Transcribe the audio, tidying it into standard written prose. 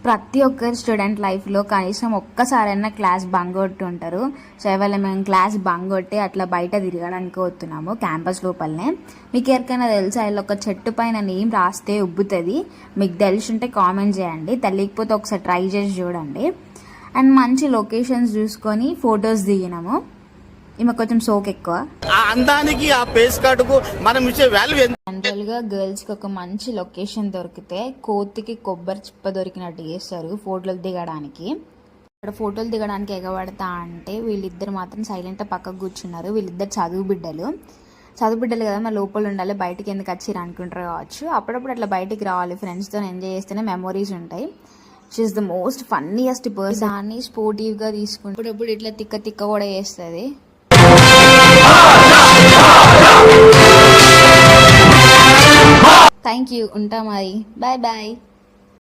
ప్రతి ఒక్కరు స్టూడెంట్ లైఫ్లో కనీసం ఒక్కసారైనా క్లాస్ బంక్ కొట్టి ఉంటారు. సో ఇవాళ మేము క్లాస్ బంక్ కొట్టి అట్లా బయట తిరగడానికి పోతున్నాము క్యాంపస్ లోపలనే. మీకు ఎవరికైనా తెలుసా ఇలా ఒక చెట్టు పైన నేమ్ రాస్తే ఉబ్బుతుంది? మీకు తెలిసి ఉంటే కామెంట్ చేయండి, తెలియకపోతే ఒకసారి ట్రై చేసి చూడండి. అండ్ మంచి లొకేషన్స్ చూసుకొని ఫొటోస్ దిగినాము. ఈమె కొంచెం సోక్ ఎక్కువ, ఆ అందానికి ఆ ఫేస్ కార్డుకు మనం ఇచ్చే వాల్యూ ఎంత. జనరల్గా గర్ల్స్కి ఒక మంచి లొకేషన్ దొరికితే కోతికి కొబ్బరి చిప్ప దొరికినట్టు చేస్తారు ఫోటోలు దిగడానికి. ఇక్కడ ఫోటోలు దిగడానికి ఎగబడతా అంటే వీళ్ళిద్దరు మాత్రం సైలెంట్గా పక్కకు కూర్చున్నారు. వీళ్ళిద్దరు చదువు బిడ్డలు కదా, మా లోపల ఉండాలి, బయటికి ఎందుకు వచ్చిర్రు అనుకుంటారు కావచ్చు. అప్పుడప్పుడు అట్లా బయటికి రావాలి, ఫ్రెండ్స్తో ఎంజాయ్ చేస్తేనే మెమొరీస్ ఉంటాయి. She's the most funniest person. దాన్ని స్పోర్టివ్గా తీసుకుంటే అప్పుడప్పుడు ఇట్లా తిక్క కూడా చేస్తుంది. థ్యాంక్ యూ, ఉంటా మరి, బాయ్ బాయ్.